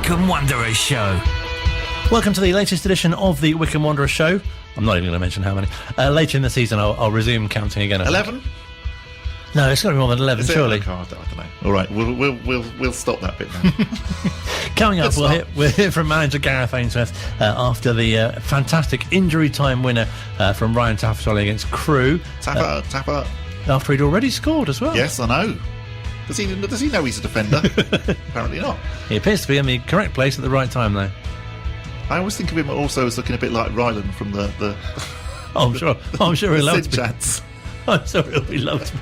Wycombe Wanderers Show. Welcome to the latest edition of the Wycombe Wanderers Show. I'm not even going to mention how many. Later in the season, I'll resume counting again. 11? No, it's got to be more than 11, surely. I don't know. All right, we'll stop that bit now. Coming up, we'll hear from manager Gareth Ainsworth after the fantastic injury time winner from Ryan Tafazolli against Crewe. Tafa. After he'd already scored as well. Yes, I know. Does he know he's a defender? Apparently not. He appears to be in the correct place at the right time, though. I always think of him also as looking a bit like Ryland from the I'm sure he'll love to be. I'm sure he'll be loved.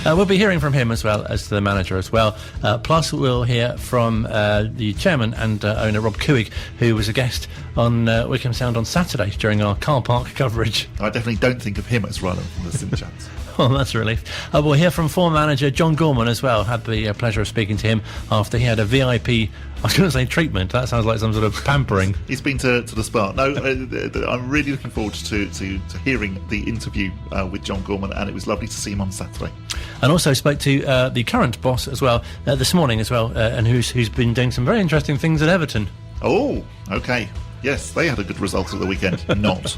We'll be hearing from him as well as the manager as well. Plus, we'll hear from the chairman and owner Rob Couig, who was a guest on Wycombe Sound on Saturday during our car park coverage. I definitely don't think of him as Ryland from the Simchats. Oh, that's a relief. We'll hear from former manager John Gorman as well. Had the pleasure of speaking to him after he had a VIP, I was going to say treatment, that sounds like some sort of pampering. He's been to the spa. No, I'm really looking forward to hearing the interview with John Gorman, and it was lovely to see him on Saturday. And also spoke to the current boss as well this morning as well, and who's been doing some very interesting things at Everton. Oh, okay. Yes, they had a good result at the weekend. Not.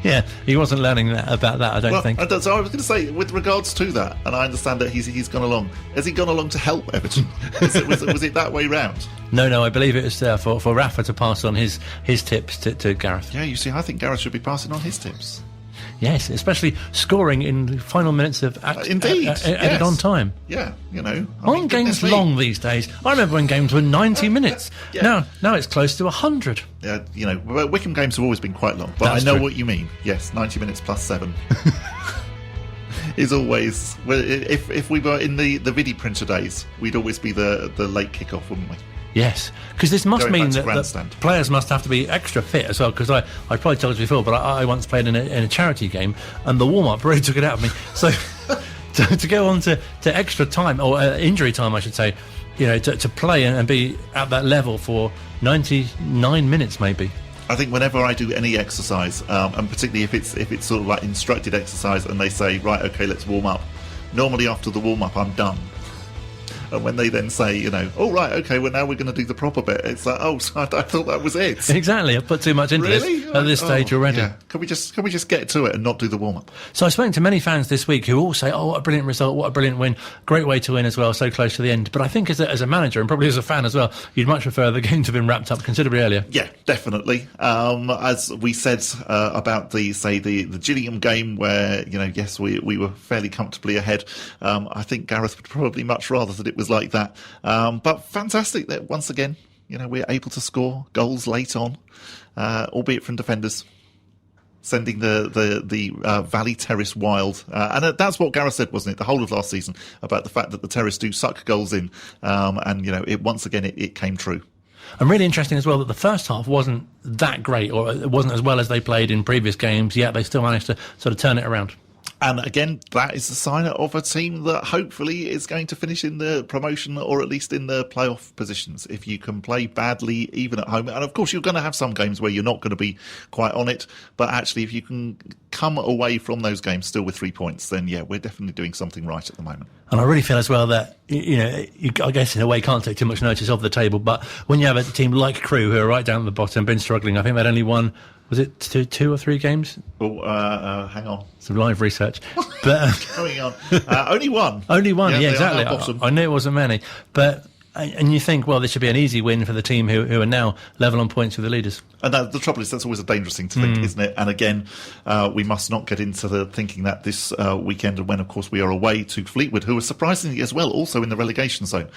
Yeah, he wasn't learning about that, I don't think. So I was going to say, with regards to that, and I understand that he's gone along. Has he gone along to help Everton? Was it that way round? No, I believe it was for Rafa to pass on his tips to Gareth. Yeah, you see, I think Gareth should be passing on his tips. Yes, especially scoring in the final minutes of added on time. Yeah, you know. Aren't games long these days? I remember when games were 90 minutes. Yeah. Now it's close to 100. Yeah, you know, Wycombe games have always been quite long, but I know what you mean. Yes, 90 minutes plus 7 is always. Well, if we were in the video printer days, we'd always be the late kickoff, wouldn't we? Yes, because this must mean that players must have to be extra fit as well, because I probably told you before, but I once played in a charity game, and the warm-up really took it out of me. So to go on to extra time, or injury time I should say, you know, to play and be at that level for 99 minutes maybe. I think whenever I do any exercise, and particularly if it's sort of like instructed exercise, and they say, right, okay, let's warm up, normally after the warm-up I'm done. And when they then say, you know, oh, right, okay, well, now we're going to do the proper bit, it's like, oh, so I thought that was it. Exactly, I've put too much into this at this stage already. Yeah. Can we just get to it and not do the warm-up? So I've spoken to many fans this week who all say, oh, what a brilliant result, what a brilliant win, great way to win as well, so close to the end. But I think as a manager, and probably as a fan as well, you'd much prefer the game to have been wrapped up considerably earlier. Yeah, definitely. As we said about the Gillingham game, where, you know, yes, we were fairly comfortably ahead, I think Gareth would probably much rather that it was like that. But fantastic that once again, you know, we're able to score goals late on, albeit from defenders, sending the Valley Terrace wild. And that's what Gareth said, wasn't it, the whole of last season, about the fact that the Terrace do suck goals in. And, you know, once again, it came true. And really interesting as well that the first half wasn't that great, or it wasn't as well as they played in previous games, yet they still managed to sort of turn it around. And again, that is a sign of a team that hopefully is going to finish in the promotion, or at least in the playoff positions. If you can play badly, even at home, and of course you're going to have some games where you're not going to be quite on it, but actually if you can come away from those games still with 3 points, then yeah, we're definitely doing something right at the moment. And I really feel as well that, you know, I guess in a way can't take too much notice of the table, but when you have a team like Crewe, who are right down at the bottom, been struggling, I think they'd only won, was it two or three games? Oh, hang on. Some live research. But going on. Only one. Only one, yeah, exactly. I knew it wasn't many. But and you think, well, this should be an easy win for the team who are now level on points with the leaders. And the trouble is, that's always a dangerous thing to think, isn't it? And again, we must not get into the thinking that this weekend, and when, of course, we are away to Fleetwood, who are surprisingly as well also in the relegation zone,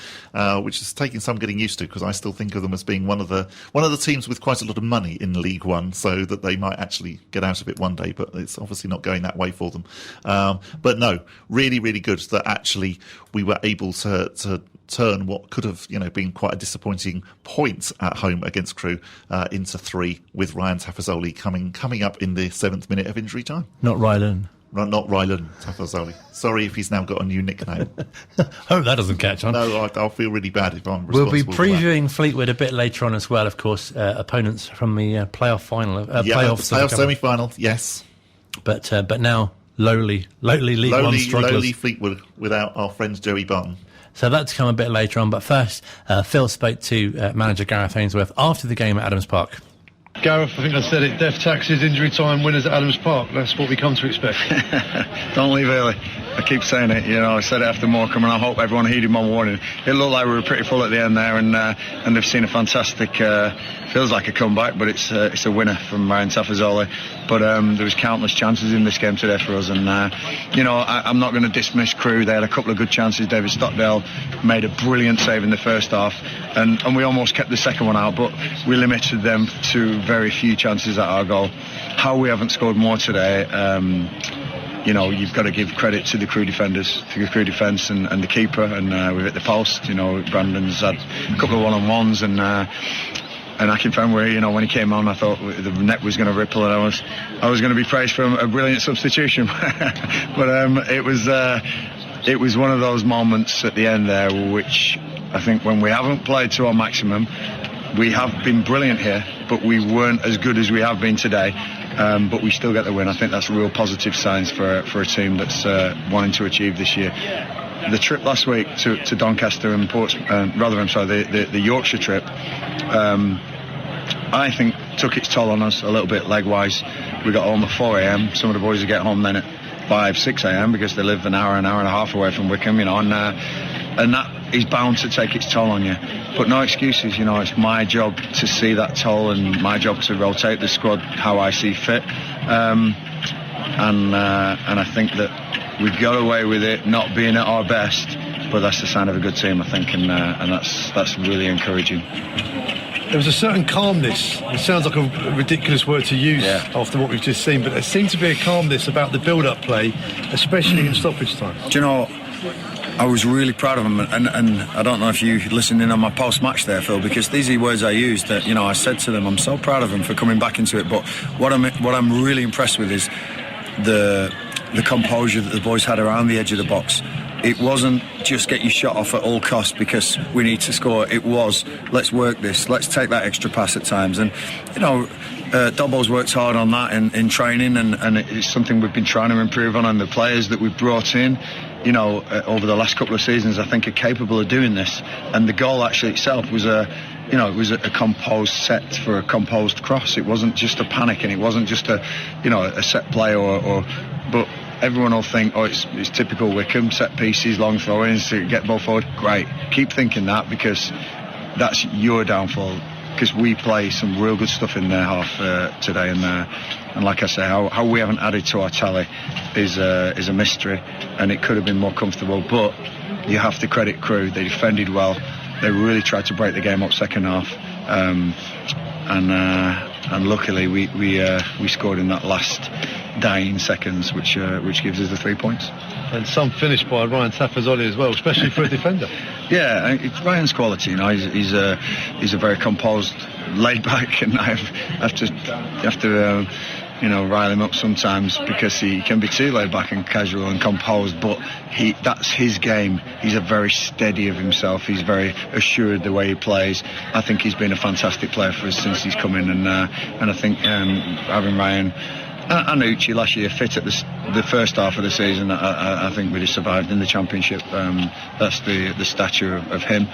which is taking some getting used to, because I still think of them as being one of the teams with quite a lot of money in League One, so that they might actually get out of it one day. But it's obviously not going that way for them. But no, really, really good that actually we were able to turn what could have, you know, been quite a disappointing point at home against Crewe into 3, with Ryan Tafazolli coming up in the 7th minute of injury time. Not Rylan. Not Rylan Tafazolli. Sorry if he's now got a new nickname. Hope that doesn't catch on. No, I'll feel really bad if I'm responsible. We'll be previewing Fleetwood a bit later on as well, of course, opponents from the playoff final. Playoff semi-final, yes. But now lowly League One strugglers. Lowly Fleetwood without our friend Joey Barton. So that's come a bit later on. But first, Phil spoke to manager Gareth Ainsworth after the game at Adams Park. Gareth, I think I said it, death taxes, injury time winners at Adams Park. That's what we come to expect. Don't leave early. I keep saying it, I said it after Morecambe, and I hope everyone heeded my warning. It looked like we were pretty full at the end there, and they've seen a fantastic, feels like a comeback, but it's a winner from Ryan Tafazolli. But there was countless chances in this game today for us, and I'm not going to dismiss Crewe. They had a couple of good chances. David Stockdale made a brilliant save in the first half, and we almost kept the second one out, but we limited them to very few chances at our goal. How we haven't scored more today, you've got to give credit to the Crewe defenders, to the Crewe defence and the keeper, and we've hit the post. Brandon's had a couple of one-on-ones, and Akinfenwa, when he came on, I thought the net was going to ripple, and I was going to be praised for a brilliant substitution. But it was one of those moments at the end there, which I think when we haven't played to our maximum, we have been brilliant here, but we weren't as good as we have been today. But we still get the win. I think that's real positive signs for a team that's wanting to achieve this year. The trip last week to Doncaster and the Yorkshire trip, I think took its toll on us a little bit leg-wise. We got home at 4 a.m. Some of the boys would get home then at 5, 6 a.m. because they live an hour and a half away from Wycombe, and that is bound to take its toll on you. But no excuses, it's my job to see that toll and my job to rotate the squad how I see fit. And I think that we got away with it not being at our best, but that's the sign of a good team, I think, and that's really encouraging. There was a certain calmness. It sounds like a ridiculous word to use after what we've just seen, but there seemed to be a calmness about the build-up play, especially in stoppage time. Do you know, I was really proud of him, and I don't know if you listened in on my post-match there, Phil, because these are the words I used. That I said to them, I'm so proud of him for coming back into it. But what I'm really impressed with is the composure that the boys had around the edge of the box. It wasn't just get your shot off at all costs because we need to score. It was, let's work this, let's take that extra pass at times. And Dobbo's worked hard on that in training, and it's something we've been trying to improve on. And the players that we've brought in, over the last couple of seasons, I think are capable of doing this. And the goal actually itself was it was a composed set for a composed cross. It wasn't just a panic, and it wasn't just a set play but everyone will think, it's typical Wycombe, set pieces, long throw-ins to get ball forward. Great. Keep thinking that, because that's your downfall, because we play some real good stuff in their half today, and like I say, how we haven't added to our tally is a mystery, and it could have been more comfortable. But you have to credit Crewe. They defended well. They really tried to break the game up second half, and luckily we scored in that last dying seconds, which gives us the 3 points. And some finished by Ryan Tafazolli as well, especially for a defender. Yeah, it's Ryan's quality. He's a very composed, laid back, and you have to rile him up sometimes because he can be too laid back and casual and composed. But that's his game. He's a very steady of himself. He's very assured the way he plays. I think he's been a fantastic player for us since he's come in, and I think having Ryan and Uchi last year fit at the first half of the season, I think we'd have survived in the Championship. That's the stature of him.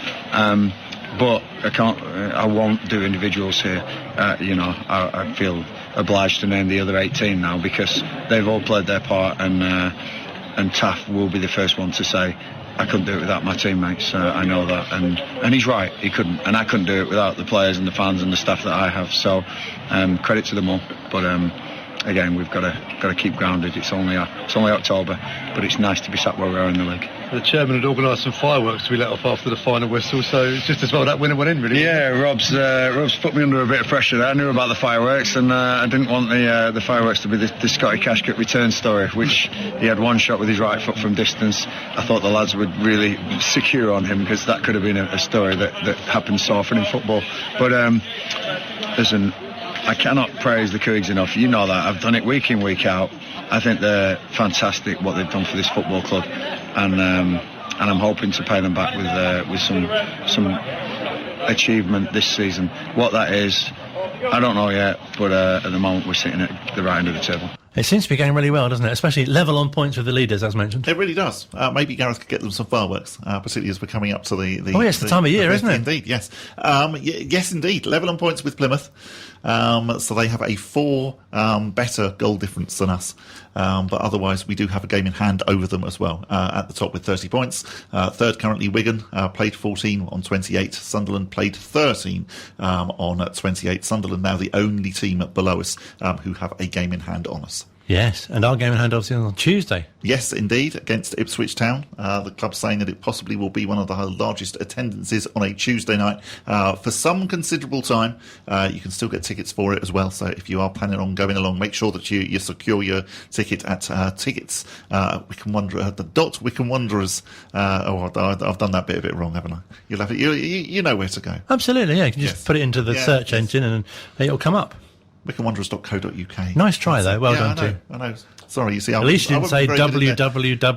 But I won't do individuals here. I feel obliged to name the other 18 now, because they've all played their part, and Taff will be the first one to say, I couldn't do it without my teammates. I know that, and he's right, he couldn't, and I couldn't do it without the players and the fans and the staff that I have. So credit to them all. But again, we've got to keep grounded. It's only October, but it's nice to be sat where we are in the league. The chairman had organised some fireworks to be let off after the final whistle, so it's just as well that winner went in, really. Yeah, Rob's put me under a bit of pressure there. I knew about the fireworks, and I didn't want the fireworks to be the Scotty Cashcock return story, which he had one shot with his right foot from distance. I thought the lads would really secure on him, because that could have been a story that happens so often in football. But listen, I cannot praise the Cougs enough. You know that. I've done it week in, week out. I think they're fantastic what they've done for this football club, and I'm hoping to pay them back with some achievement this season. What that is, I don't know yet, but at the moment we're sitting at the right end of the table. It seems to be going really well, doesn't it? Especially level on points with the leaders, as mentioned. It really does. Maybe Gareth could get them some fireworks, particularly as we're coming up to the oh, yes, the time of year, isn't it? Indeed, yes. Yes, indeed. Level on points with Plymouth. So they have a 4 better goal difference than us. But otherwise, we do have a game in hand over them as well. At the top with 30 points. Third currently Wigan, played 14 on 28. Sunderland played 13 on 28. Sunderland now the only team below us who have a game in hand on us. Yes, and our game in hand obviously on Tuesday. Yes, indeed, against Ipswich Town. The club saying that it possibly will be one of the largest attendances on a Tuesday night for some considerable time. You can still get tickets for it as well. So if you are planning on going along, make sure that you secure your ticket at tickets. Wycombe Wanderers, the Wycombe Wanderers. I've done that bit a bit wrong, haven't I? You'll have it. You know where to go. Absolutely, yeah. You can just put it into the search engine and it'll come up. WycombeWanderers.co.uk. Nice try, though. Well done, too. I know. Sorry, you see. At least you didn't say www.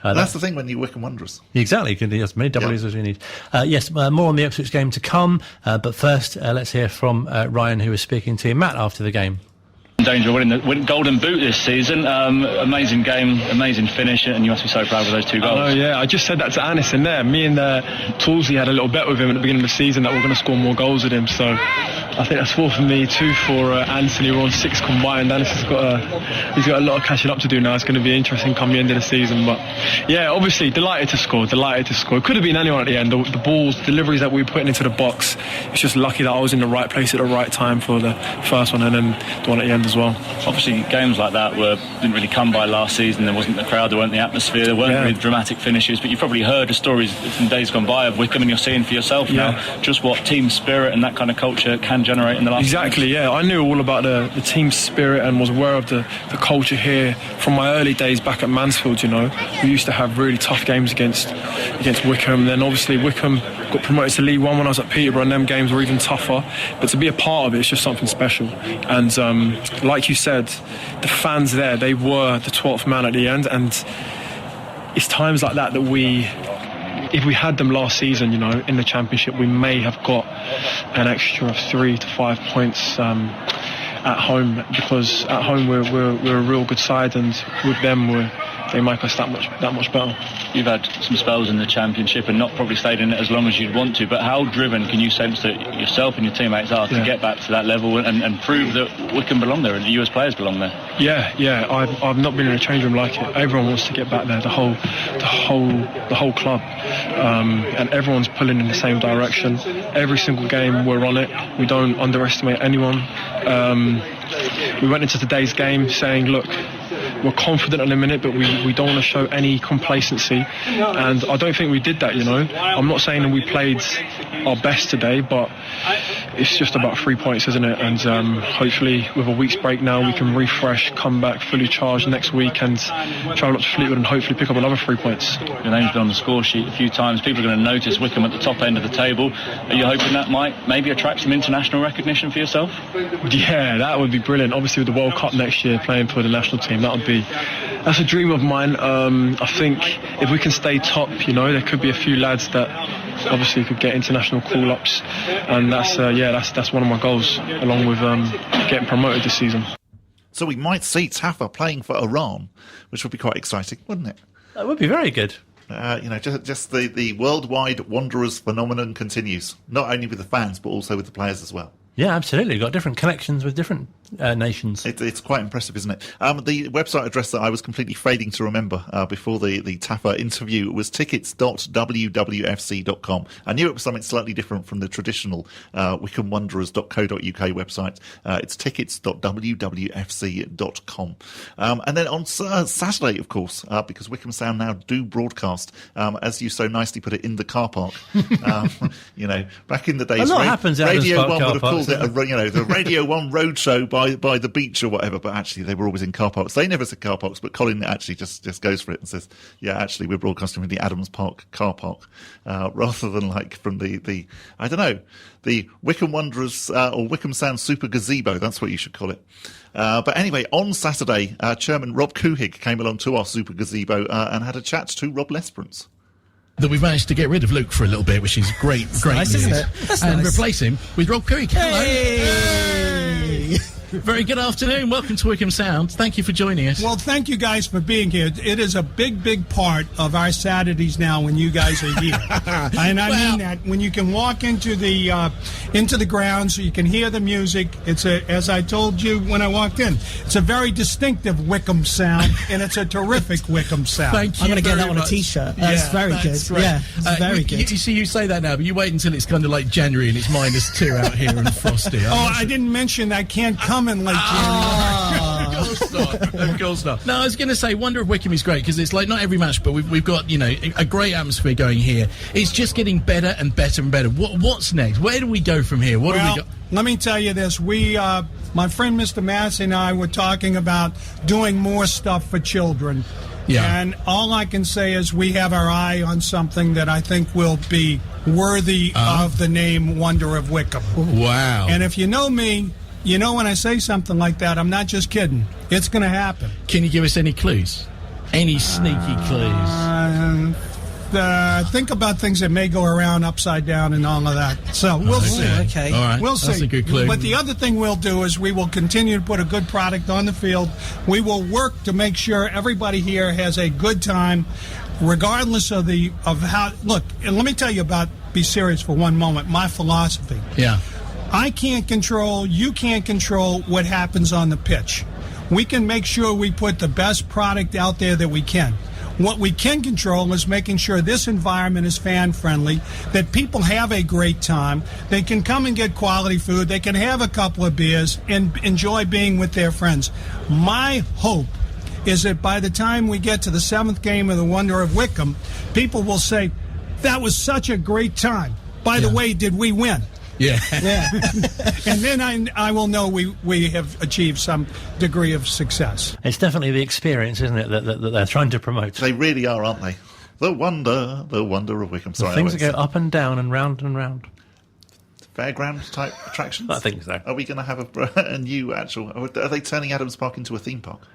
That's the thing when you Wycombe Wanderers. Exactly. You can do as many W's as you need. Yes, more on the Ipswich game to come. But first, let's hear from Ryan, who was speaking to Matt after the game. Danger of winning the Golden Boot this season. Amazing game, amazing finish, and you must be so proud of those 2 goals. Oh yeah, I just said that to Anis in there. Me and Toolsy had a little bet with him at the beginning of the season that we're going to score more goals with him. So I think that's 4 for me, 2 for Anthony. We're on 6 combined. Anis has got a lot of catching up to do now. It's going to be interesting come the end of the season. But yeah, obviously delighted to score. It could have been anyone at the end. The balls, deliveries that we were putting into the box. It's just lucky that I was in the right place at the right time for the first one and then the one at the end as well. Obviously, games like that didn't really come by last season. There wasn't the crowd, there weren't the atmosphere, there weren't really dramatic finishes. But you've probably heard the stories from days gone by of Wycombe, and you're seeing for yourself now just what team spirit and that kind of culture can generate in the last. Exactly, yeah. I knew all about the team spirit and was aware of the culture here from my early days back at Mansfield. You know, we used to have really tough games against Wycombe. Then obviously Wycombe got promoted to League One when I was at Peterborough, and them games were even tougher. But to be a part of it, it's just something special. And like you said, the fans there, they were the 12th man at the end, and it's times like that if we had them last season, you know, in the Championship, we may have got an extra of 3 to 5 points at home, because at home we're a real good side, and with them they make us that much better. You've had some spells in the Championship and not probably stayed in it as long as you'd want to, but how driven can you sense that yourself and your teammates are to get back to that level and prove that Wycombe belong there and that you as players belong there? Yeah. I've not been in a change room like it. Everyone wants to get back there. The whole club, and everyone's pulling in the same direction. Every single game we're on it. We don't underestimate anyone. We went into today's game saying, look, we're confident in a minute, but we don't want to show any complacency, and I don't think we did that, you know. I'm not saying that we played our best today, but it's just about 3 points, isn't it? And hopefully with a week's break now we can refresh, come back fully charged next week and travel up to Fleetwood and hopefully pick up another 3 points. Your name's been on the score sheet a few times. People are going to notice Wycombe at the top end of the table. Are you hoping that might maybe attract some international recognition for yourself? Yeah, that would be brilliant. Obviously with the World Cup next year, playing for the national team, that's a dream of mine. I think if we can stay top, you know, there could be a few lads that obviously could get international call-ups, and that's one of my goals, along with getting promoted this season. So we might see Tafa playing for Iran, which would be quite exciting, wouldn't it? That would be very good. Just the worldwide Wanderers phenomenon continues, not only with the fans but also with the players as well. Yeah, absolutely. Got different connections with different nations. It's quite impressive, isn't it? The website address that I was completely failing to remember before the Tafa interview was tickets.wwfc.com. I knew it was something slightly different from the traditional wycombewanderers.co.uk website. It's tickets.wwfc.com. And then on Saturday, of course, because Wycombe Sound now do broadcast, as you so nicely put it, in the car park. Back in the days, a lot happens out Radio of 1 would have called it parks, the Radio 1 Roadshow by the beach or whatever, but actually they were always in car parks. They never said car parks, but Colin actually just goes for it and says, yeah, actually we're broadcasting from the Adams Park car park, rather than like from the I don't know, the Wycombe Wanderers or Wycombe Sound Super Gazebo. That's what you should call it. But anyway, on Saturday, Chairman Rob Couhig came along to our Super Gazebo and had a chat to Rob Lesperance. That we've managed to get rid of Luke for a little bit, which is great nice, news. isn't it? That's and nice. Replace him with Rob Couhig. Hello. Hey! Very good afternoon. Welcome to Wycombe Sound. Thank you for joining us. Well, thank you guys for being here. It is a big part of our Saturdays now when you guys are here. And I mean that. When you can walk into the grounds, you can hear the music. It's as I told you when I walked in, it's a very distinctive Wycombe sound, and it's a terrific Wycombe sound. Thank you. I'm going to get that on much. a T-shirt. That's very good. Right. Yeah, it's very good. You see, you say that now, but you wait until it's kind of like January and it's -2 out here and frosty. I didn't mention I can't come in late January. Of course not. No, I was going to say, Wonder of Wycombe is great because it's like not every match, but we've got a great atmosphere going here. It's just getting better and better and better. What's next? Where do we go from here? What do we go? Let me tell you this. My friend Mr. Massey and I were talking about doing more stuff for children. Yeah. And all I can say is we have our eye on something that I think will be worthy of the name Wonder of Wycombe. Wow. And if you know me, you know when I say something like that, I'm not just kidding. It's going to happen. Can you give us any clues? Any sneaky clues? Think about things that may go around upside down and all of that. So we'll see. Okay. All right. We'll see. That's a good clue. But the other thing we'll do is we will continue to put a good product on the field. We will work to make sure everybody here has a good time, regardless of how. Look, and let me tell you be serious for one moment, my philosophy. Yeah. I can't control, you can't control what happens on the pitch. We can make sure we put the best product out there that we can. What we can control is making sure this environment is fan-friendly, that people have a great time, they can come and get quality food, they can have a couple of beers and enjoy being with their friends. My hope is that by the time we get to the 7th game of the Wonder of Wycombe, people will say, that was such a great time. By the way, did we win? Yeah. And then I will know we have achieved some degree of success. It's definitely the experience, isn't it, that they're trying to promote. They really are, aren't they? The wonder of Wycombe. Sorry, things that go up and down and round and round. Fairground type attractions? I think so. Are we going to have a new actual... Are they turning Adams Park into a theme park?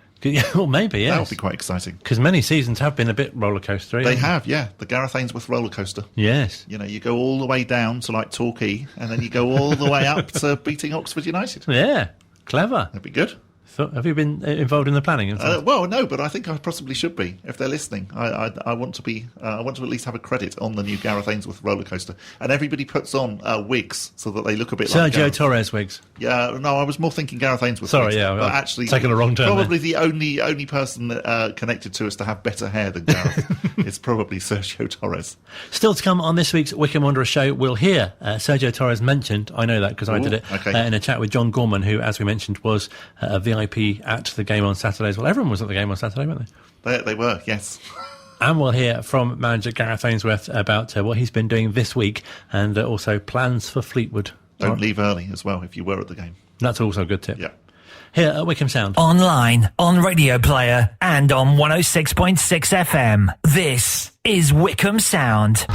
Well, maybe, yes. That would be quite exciting. Because many seasons have been a bit roller coastery. They have, yeah. The Gareth Ainsworth roller coaster. Yes. You go all the way down to like Torquay, and then you go all the way up to beating Oxford United. Yeah, clever. That'd be good. Have you been involved in the planning? Well, no, but I think I possibly should be if they're listening. I want to be. I want to at least have a credit on the new Gareth Ainsworth roller coaster, and everybody puts on wigs so that they look a bit like Sergio Torres wigs. Yeah, no, I was more thinking Gareth Ainsworth. Sorry, wigs, yeah, but actually taking a wrong turn. Probably the only person connected to us to have better hair than Gareth is probably Sergio Torres. Still to come on this week's Wycombe Wanderers Show, we'll hear Sergio Torres mentioned. I know that because I did it in a chat with John Gorman, who, as we mentioned, was a VIP at the game on Saturday as well. Everyone was at the game on Saturday, weren't they? They were, yes. And we'll hear from manager Gareth Ainsworth about what he's been doing this week and also plans for Fleetwood. Don't leave early as well if you were at the game. That's also a good tip. Yeah. Here at Wycombe Sound. Online, on Radio Player and on 106.6 FM. This is Wycombe Sound.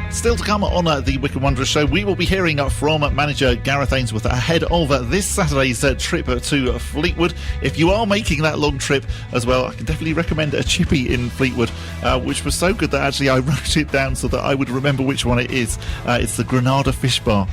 Still to come on the Wycombe Wanderers Show, we will be hearing from manager Gareth Ainsworth ahead of this Saturday's trip to Fleetwood. If you are making that long trip as well, I can definitely recommend a chippy in Fleetwood, which was so good that actually I wrote it down so that I would remember which one it is. It's the Granada Fish Bar.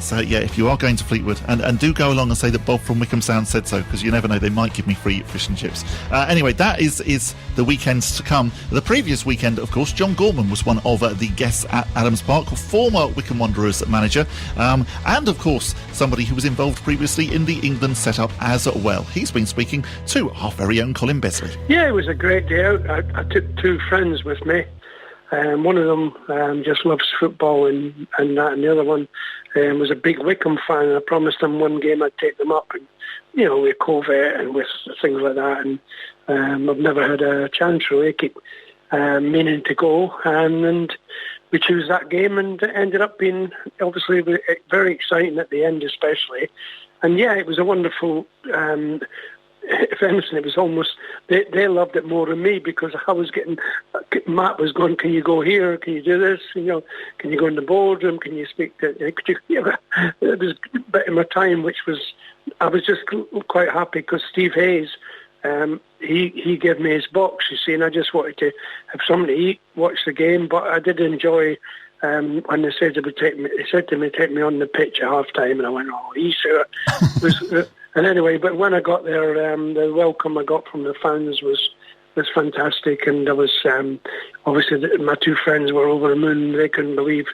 So yeah, if you are going to Fleetwood, and do go along and say that Bob from Wycombe Sound said so, because you never know, they might give me free fish and chips. Anyway, that is the weekends to come. The previous weekend, of course, John Gorman was one of the guests at Adams Park, former Wycombe Wanderers manager, and of course somebody who was involved previously in the England setup as well. He's been speaking to our very own Colin Besley. Yeah, it was a great day out. I took two friends with me. One of them just loves football and that, and the other one was a big Wycombe fan, and I promised them one game I'd take them up, and with COVID and with things like that, and I've never had a chance really. Keep meaning to go, and we chose that game, and it ended up being obviously very exciting at the end especially. And yeah, it was a wonderful, if anything, it was almost, they loved it more than me, because I was Matt was going, can you go here, can you do this, can you go in the boardroom, can you speak to, it was a bit of my time, which was, I was just quite happy, because Steve Hayes, he gave me his box, you see, and I just wanted to have something to eat, watch the game, but I did enjoy when they said they said to me, take me on the pitch at half time, and I went, oh, you sure? And anyway, but when I got there, the welcome I got from the fans was fantastic, and I was obviously my two friends were over the moon. They couldn't believe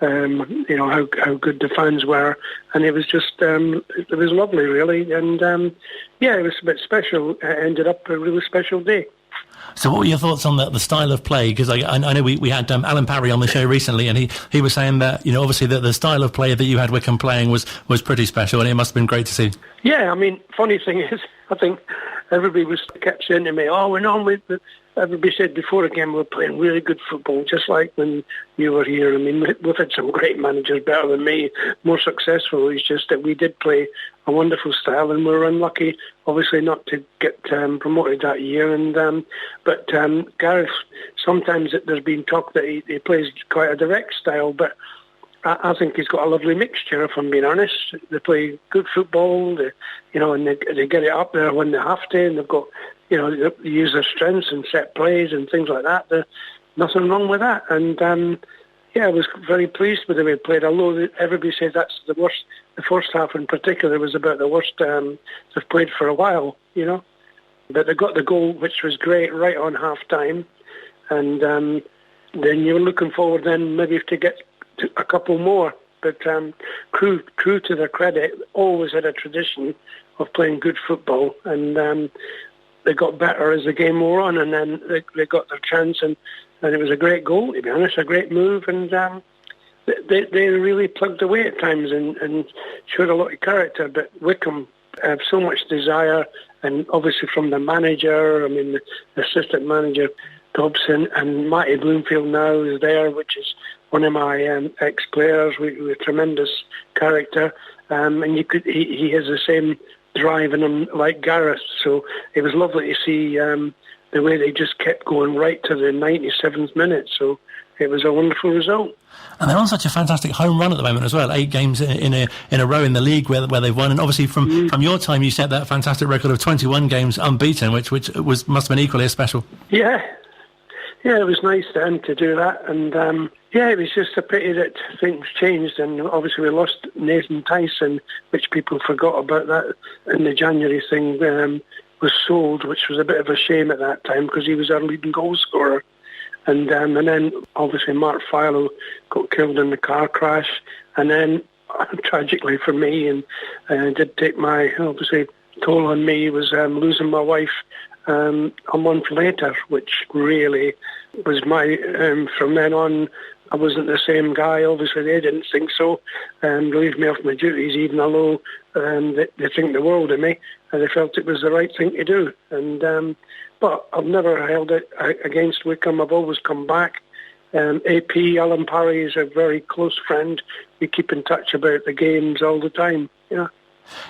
how good the fans were, and it was just it was lovely, really, and it was a bit special. It ended up a really special day. So what were your thoughts on the style of play? Because I know we had Alan Parry on the show recently, and he was saying that, obviously that the style of play that you had Wycombe playing was pretty special, and it must have been great to see. Yeah, I mean, funny thing is, I think everybody kept saying to me, oh, we're on with the... Everybody said before a game we're playing really good football, just like when you were here. I mean, we've had some great managers, better than me, more successful. It's just that we did play a wonderful style, and we were unlucky, obviously, not to get promoted that year. But Gareth, sometimes there's been talk that he plays quite a direct style, but I think he's got a lovely mixture, if I'm being honest. They play good football, and they get it up there when they have to, and they've got... they use their strengths and set plays and things like that. There's nothing wrong with that. And, I was very pleased with the way they played, although everybody says that's the worst. The first half in particular was about the worst they've played for a while, But they got the goal, which was great, right on half-time. And then you were looking forward then maybe to get a couple more. But Crewe, to their credit, always had a tradition of playing good football. And... they got better as the game wore on, and then they got their chance, and it was a great goal, to be honest, a great move, and they really plugged away at times and showed a lot of character. But Wycombe have so much desire, and obviously from the manager, I mean, the assistant manager, Dobson, and Matty Bloomfield now is there, which is one of my ex-players with tremendous character, and he has the same driving him like Gareth, so it was lovely to see the way they just kept going right to the 97th minute, so it was a wonderful result. And they're on such a fantastic home run at the moment as well, 8 games in a row in the league where they've won, and obviously from your time you set that fantastic record of 21 games unbeaten, which must have been equally as special. Yeah, it was nice then to do that, and it was just a pity that things changed, and obviously we lost Nathan Tyson, which people forgot about that, and the January thing was sold, which was a bit of a shame at that time because he was our leading goal scorer. And then obviously Mark Philo got killed in the car crash, and then tragically for me, and did take my obviously toll on me, was losing my wife a month later, which really was my from then on. I wasn't the same guy. Obviously, they didn't think so, and relieved me of my duties, even although they think the world of me, and they felt it was the right thing to do. And but I've never held it against Wycombe. I've always come back. AP, Alan Parry, is a very close friend. We keep in touch about the games all the time,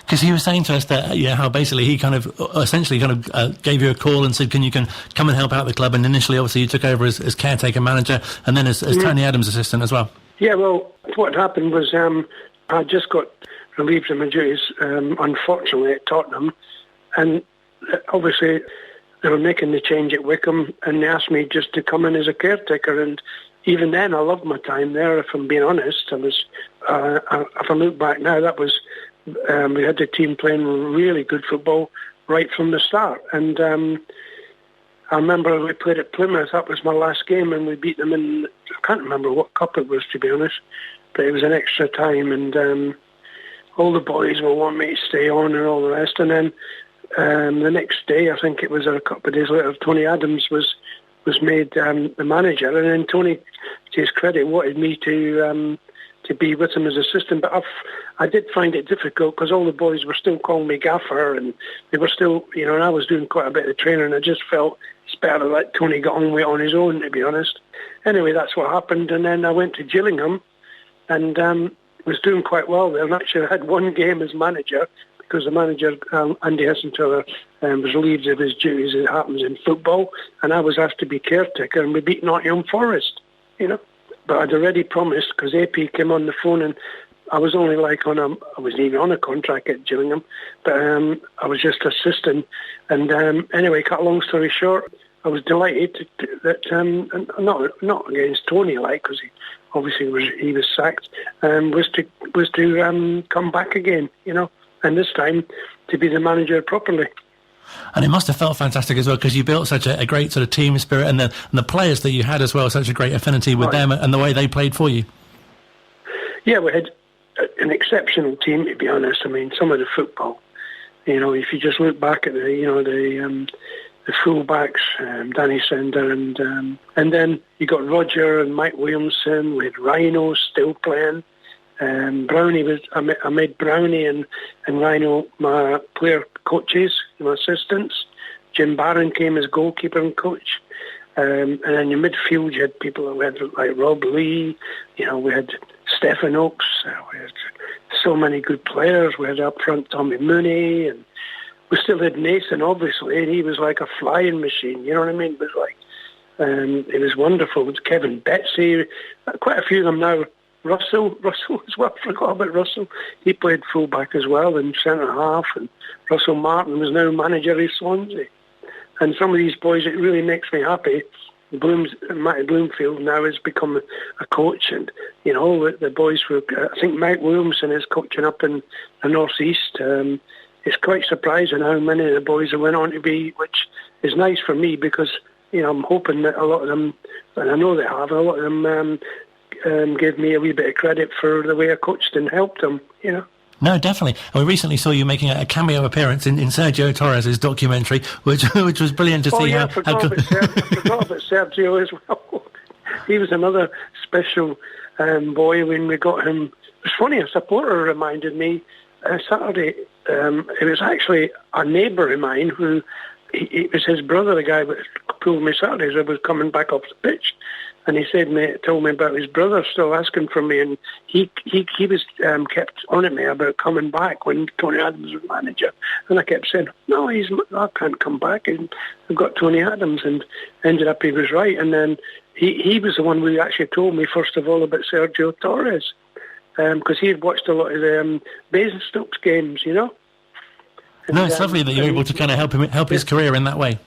Because he was saying to us that how basically he essentially gave you a call and said, can you come and help out the club? And initially, obviously, you took over as caretaker manager, and then as Tony Adams' assistant as well. Yeah, well, what happened was I just got relieved of my duties, unfortunately, at Tottenham, and obviously they were making the change at Wycombe, and they asked me just to come in as a caretaker, and even then I loved my time there, if I'm being honest. I was, if I look back now, that was... we had the team playing really good football right from the start. And I remember we played at Plymouth. That was my last game, and we beat them in... I can't remember what cup it was, to be honest, but it was an extra time, and all the boys will want me to stay on and all the rest. And then the next day, I think it was a couple of days later, Tony Adams was made the manager, and then Tony, to his credit, wanted me to be with him as assistant, but I did find it difficult because all the boys were still calling me gaffer, and they were still, and I was doing quite a bit of training. I just felt it's better to let Tony get on with it on his own, to be honest. Anyway, that's what happened, and then I went to Gillingham and was doing quite well there, and actually I had one game as manager because the manager, Andy Hessenthaler, was relieved of his duties, as it happens in football, and I was asked to be caretaker, and we beat Nottingham Forest, But I'd already promised, because AP came on the phone, and I was only I wasn't even on a contract at Gillingham, but I was just assistant. And anyway, cut a long story short, I was delighted that not against Tony, like, because he obviously was sacked, was to come back again, you know, and this time to be the manager properly. And it must have felt fantastic as well, because you built such a great sort of team spirit, and the players that you had as well, such a great affinity with them and the way they played for you. Yeah, we had an exceptional team, to be honest. I mean, some of the football, you know, if you just look back at the fullbacks, Danny Sender, and then you got Roger and Mike Williamson with Rhino still playing. Brownie I made Brownie and Rhino my player coaches, my assistants. Jim Barron came as goalkeeper and coach. And then your midfield, you had people who had like Rob Lee, you know, we had Stephen Oakes, we had so many good players. We had up front Tommy Mooney, and we still had Nathan, obviously, and he was like a flying machine, you know what I mean? It was like, it was wonderful. It was Kevin Betsy, quite a few of them now. Russell as well, I forgot about Russell. He played fullback as well and centre-half, and Russell Martin was now manager of Swansea. And some of these boys, it really makes me happy. Matty Bloomfield now has become a coach, and, you know, the boys were, I think Mike Williamson is coaching up in the North East. It's quite surprising how many of the boys have went on to be, which is nice for me, because, you know, I'm hoping that a lot of them, and I know they have, a lot of them gave me a wee bit of credit for the way I coached and helped them, you know. No, definitely. And we recently saw you making a cameo appearance in Sergio Torres' documentary, which was brilliant to see. I forgot about Sergio as well. He was another special boy when we got him. It was funny, a supporter reminded me Saturday. It was actually a neighbour of mine who, it was his brother, the guy that pulled me Saturdays. I was coming back off the pitch. And he told me about his brother still asking for me, and he was kept on at me about coming back when Tony Adams was manager, and I kept saying, no, I can't come back, and I've got Tony Adams, and ended up he was right. And then he was the one who actually told me first of all about Sergio Torres, because he had watched a lot of the Basingstoke's games, you know. No, it's lovely that you're able to kind of help his career in that way.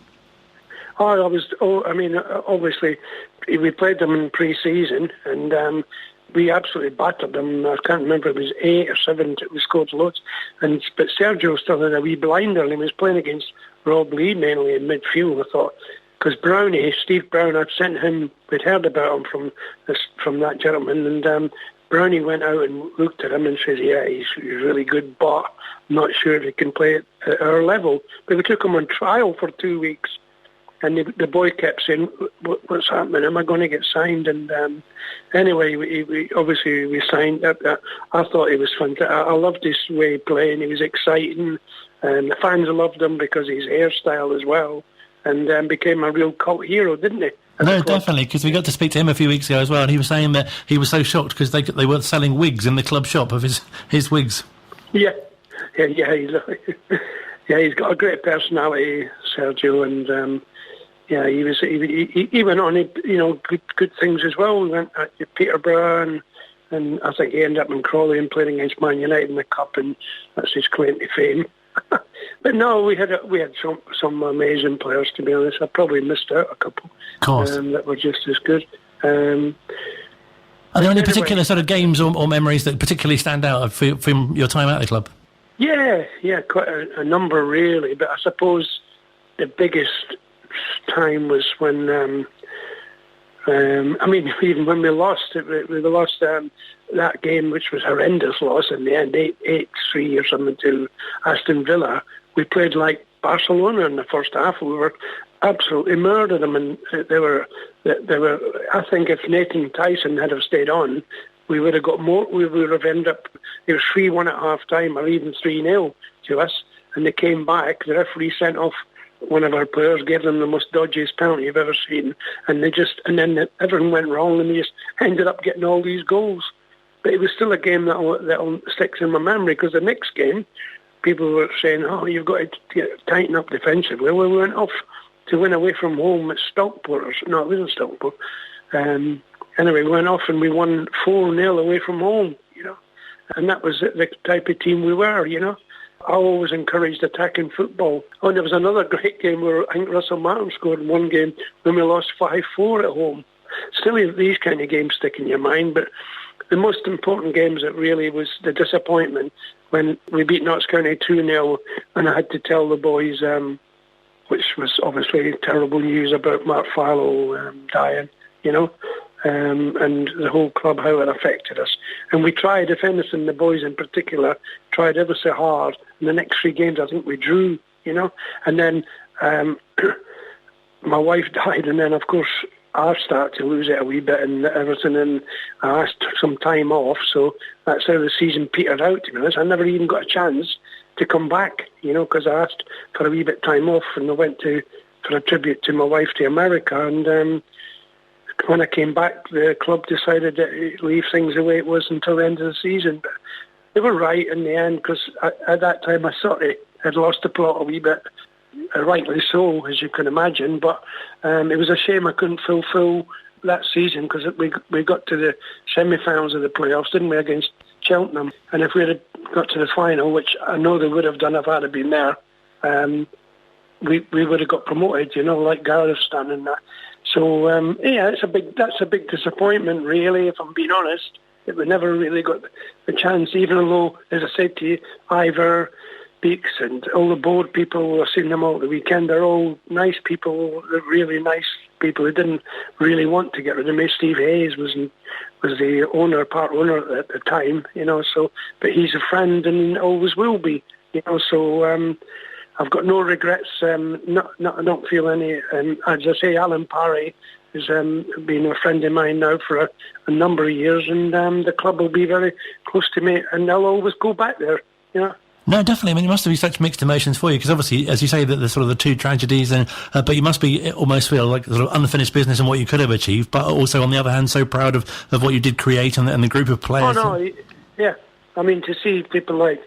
Obviously, we played them in pre-season, and we absolutely battered them. I can't remember if it was 8 or 7. We scored loads, but Sergio still had a wee blinder, and he was playing against Rob Lee mainly in midfield. I thought, because Steve Brown, I'd sent him. We'd heard about him from that gentleman, and Brownie went out and looked at him and says, "Yeah, he's really good, but I'm not sure if he can play at our level." But we took him on trial for 2 weeks. And the boy kept saying, "What's happening? Am I going to get signed?" And anyway, we signed. I thought he was fantastic. I loved his way of playing. He was exciting, and the fans loved him because of his hairstyle as well, and became a real cult hero, didn't he? No, definitely, because we got to speak to him a few weeks ago as well, and he was saying that he was so shocked because they were selling wigs in the club shop of his wigs. Yeah, he's got a great personality, Sergio, and. Yeah, he went on, you know, good things as well. We went to Peterborough, and I think he ended up in Crawley and playing against Man United in the Cup, and that's his claim to fame. But no, we had some amazing players, to be honest. I probably missed out a couple that were just as good. Are there any particular sort of games or memories that particularly stand out from your time at the club? Yeah, quite a number really. But I suppose the biggest time was when even when we lost that game, which was a horrendous loss in the end, 8-3 or something to Aston Villa. We played like Barcelona in the first half. We were absolutely murdered them, and they were I think if Nathan Tyson had have stayed on, we would have got more. We would have ended up, it was 3-1 at half time, or even 3-0 to us, and they came back. The referee sent off one of our players, gave them the most dodgiest penalty you've ever seen, and then everything went wrong, and they just ended up getting all these goals. But it was still a game that sticks in my memory, because the next game, people were saying, "Oh, you've got to tighten up defensively." Well, we went off to win away from home at Stockport. No, it wasn't Stockport. Anyway, we went off and we won 4-0 away from home, you know, and that was the type of team we were, you know. I always encouraged attacking football. Oh, and there was another great game where I think Russell Martin scored in one game when we lost 5-4 at home. Still, these kind of games stick in your mind, but the most important games, it really was the disappointment when we beat Notts County 2-0, and I had to tell the boys, which was obviously terrible news about Mark Farlow dying, and the whole club, how it affected us. And we tried, if anything, the boys in particular, tried ever so hard. In the next 3 games, I think we drew, And then my wife died, and then, of course, I started to lose it a wee bit and everything, and I asked for some time off, so that's how the season petered out, to be honest. I never even got a chance to come back, because I asked for a wee bit of time off, and I went for a tribute to my wife to America, and when I came back, the club decided to leave things the way it was until the end of the season. But they were right in the end, because at that time I sort of had lost the plot a wee bit. Rightly so, as you can imagine, but it was a shame I couldn't fulfil that season, because we got to the semi-finals of the playoffs, didn't we, against Cheltenham, and if we had got to the final, which I know they would have done if I had been there, we would have got promoted, like Gareth done and that. So that's a big disappointment, really, if I'm being honest. We never really got the chance, even though, as I said to you, Ivor, Beeks and all the board people, I've seen them all at the weekend, they're all nice people, they're really nice people who didn't really want to get rid of me. Steve Hayes was the part owner at the time, but he's a friend and always will be, so I've got no regrets, I don't feel any, as I say, Alan Parry has been a friend of mine now for a number of years, and the club will be very close to me, and I'll always go back there, No, definitely. I mean, it must be such mixed emotions for you, because obviously, as you say, that the sort of the 2 tragedies, and but you must be almost feel like sort of unfinished business and what you could have achieved, but also on the other hand, so proud of what you did create and the group of players. Oh no, yeah. I mean, to see people like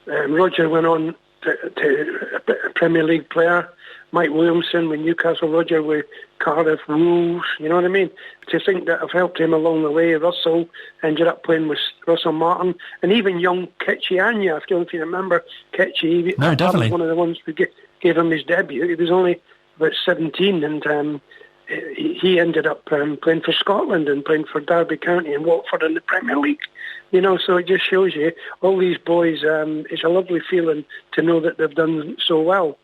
Roger went on to a Premier League player, Mike Williamson with Newcastle, Roger with Cardiff, Wolves, you know what I mean? To think that I've helped him along the way. Russell ended up playing with Russell Martin, and even young Ketchy Anya, I don't know if you remember Ketchy. No, definitely. I was one of the ones who gave him his debut. He was only about 17, and he ended up playing for Scotland and playing for Derby County and Watford in the Premier League. So it just shows you, all these boys, it's a lovely feeling to know that they've done so well,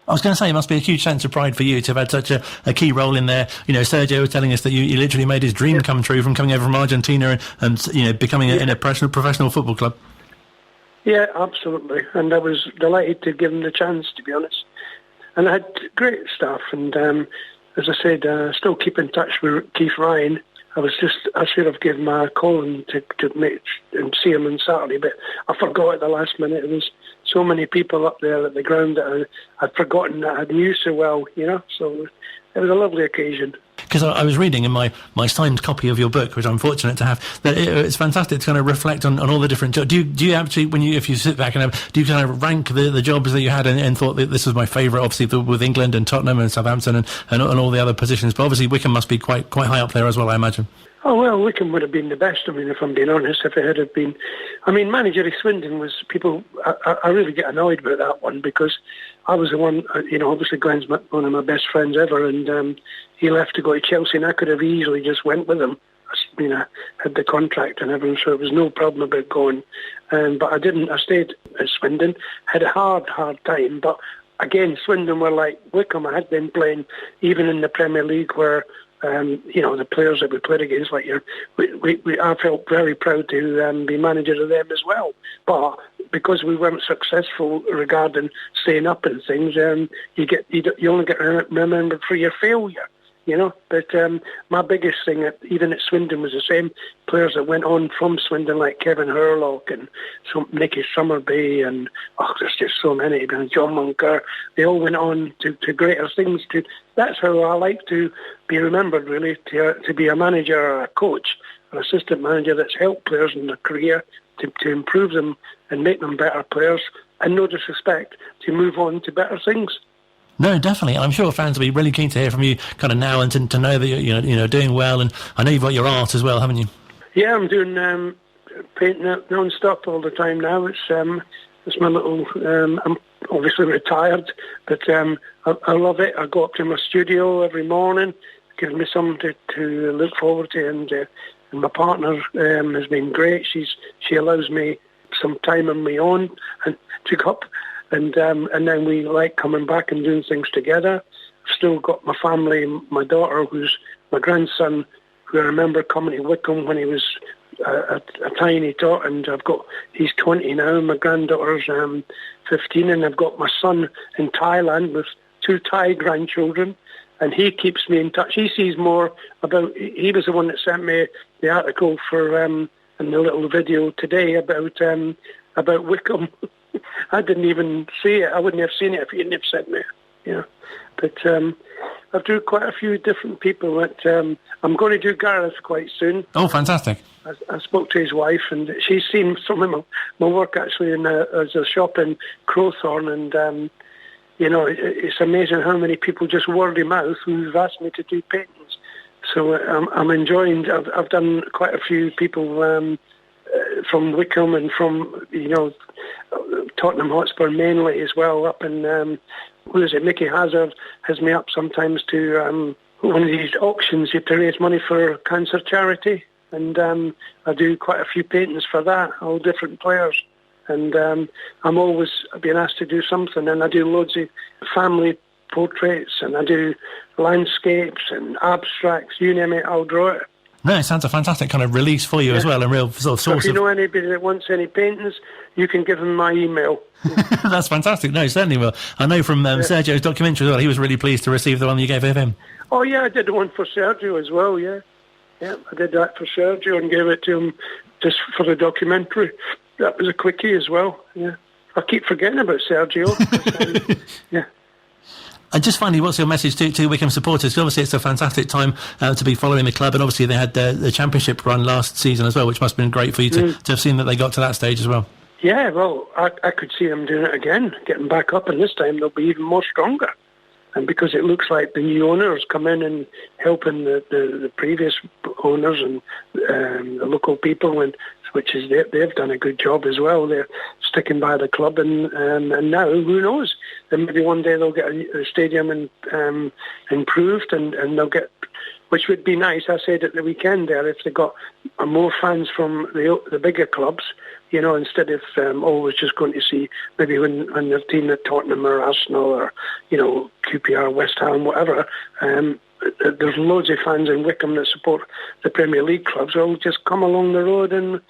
I was going to say, it must be a huge sense of pride for you to have had such a key role in there. Sergio was telling us that you literally made his dream come true from coming over from Argentina and becoming in a professional football club. Yeah, absolutely. And I was delighted to give him the chance, to be honest. And I had great staff, and as I said, still keep in touch with Keith Ryan. I should have given him a call and to meet and see him on Saturday, but I forgot at the last minute. There was so many people up there at the ground that I'd forgotten that I knew so well, so it was a lovely occasion. Because I was reading in my signed copy of your book, which I'm fortunate to have, that it's fantastic to kind of reflect on all the different jobs. Do you actually, if you sit back and do you kind of rank the jobs that you had and thought that this was my favourite, obviously with England and Tottenham and Southampton and all the other positions, but obviously Wycombe must be quite high up there as well, I imagine. Oh, well, Wycombe would have been the best, if I'm being honest, if it had been. Manager Swindon was, people, I really get annoyed about that one, because I was the one, obviously Glenn's one of my best friends ever, and he left to go to Chelsea, and I could have easily just went with him. I had the contract and everything, so it was no problem about going. But I didn't. I stayed at Swindon, had a hard time, but again, Swindon were like Wycombe. I had them playing even in the Premier League where, the players that we played against, I felt very proud to be manager of them as well. But because we weren't successful regarding staying up and things, you only get remembered for your failure. But my biggest thing, even at Swindon, was the same players that went on from Swindon, like Kevin Hurlock and Nicky Summerbee, and there's just so many, and John Moncur. They all went on to greater things. That's how I like to be remembered, really, to be a manager or a coach, an assistant manager that's helped players in their career to improve them and make them better players, and no disrespect, to move on to better things. No, definitely. I'm sure fans will be really keen to hear from you kind of now and to know that you're doing well. And I know you've got your art as well, haven't you? Yeah, I'm doing painting non-stop all the time now. It's It's my little. I'm obviously retired, but I love it. I go up to my studio every morning. It gives me something to look forward to, and my partner has been great. She allows me some time on my own and to go up, and then we like coming back and doing things together. I've still got my family, my daughter, who's my grandson, who I remember coming to Wycombe when he was a tiny tot, and he's 20 now. My granddaughter's 15, and I've got my son in Thailand with 2 Thai grandchildren, and he keeps me in touch. He sees more about. He was the one that sent me the article for and the little video today about Wycombe. I didn't even see it. I wouldn't have seen it if he didn't have sent me it. Yeah, but I've do quite a few different people. That I'm going to do Gareth quite soon. Oh, fantastic! I spoke to his wife, and she's seen some of my work actually as a shop in Crowthorne, and it's amazing how many people just word of mouth who've asked me to do paintings. So I'm enjoying. I've done quite a few people from Wycombe and from Tottenham Hotspur mainly as well. Up in Mickey Hazard has me up sometimes to one of these auctions to raise money for cancer charity. And I do quite a few paintings for that, all different players. And I'm always being asked to do something. And I do loads of family portraits, and I do landscapes and abstracts. You name it, I'll draw it. No, it sounds a fantastic kind of release for you as well, a real sort of source. So if you know anybody that wants any paintings, you can give them my email. That's fantastic. No, certainly will. I know from Sergio's documentary as well, he was really pleased to receive the one you gave of him. Oh, yeah, I did the one for Sergio as well, yeah. Yeah, I did that for Sergio and gave it to him just for the documentary. That was a quickie as well, yeah. I keep forgetting about Sergio. Yeah. And just finally, what's your message to Wycombe supporters? Because obviously it's a fantastic time to be following the club, and obviously they had the championship run last season as well, which must have been great for you to have seen that they got to that stage as well. Yeah, well, I could see them doing it again, getting back up, and this time they'll be even more stronger. And because it looks like the new owners come in and helping the previous owners and the local people, and which is they've done a good job as well. They're sticking by the club, and now who knows? Then maybe one day they'll get a stadium improved, and they'll get, which would be nice. I said at the weekend there, if they got more fans from the bigger clubs, instead of always just going to see maybe when their team at Tottenham or Arsenal or QPR, West Ham, whatever. There's loads of fans in Wycombe that support the Premier League clubs. They'll just come along the road and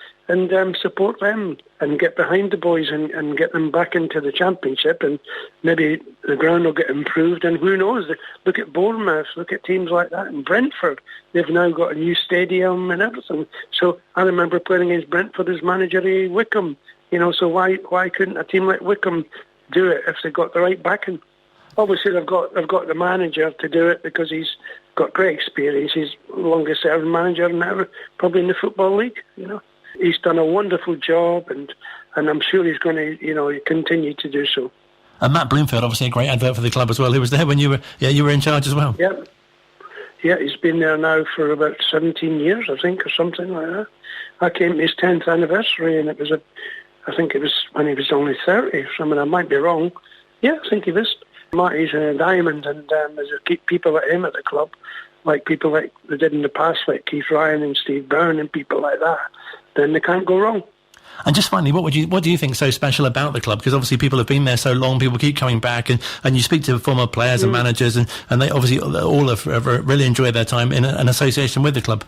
support them and get behind the boys and get them back into the Championship, and maybe the ground will get improved, and who knows? Look at Bournemouth, look at teams like that, and Brentford. They've now got a new stadium and everything. So I remember playing against Brentford as manager of Wycombe. So why couldn't a team like Wycombe do it if they got the right backing? Obviously, they've got the manager to do it because he's got great experience. He's the longest-serving manager now, probably in the Football League. He's done a wonderful job, and I'm sure he's going to continue to do so. And Matt Bloomfield, obviously a great advert for the club as well. Who was there when you were in charge as well? Yeah, he's been there now for about 17 years, I think, or something like that. I came to his 10th anniversary, and I think it was when he was only 30. I might be wrong. Yeah, I think he was. Marty's a diamond, and there's people like him at the club, like people like they did in the past, like Keith Ryan and Steve Byrne and people like that, then they can't go wrong. And just finally, what do you think is so special about the club? Because obviously people have been there so long, people keep coming back, and you speak to former players and managers, and they obviously all have really enjoyed their time in an association with the club.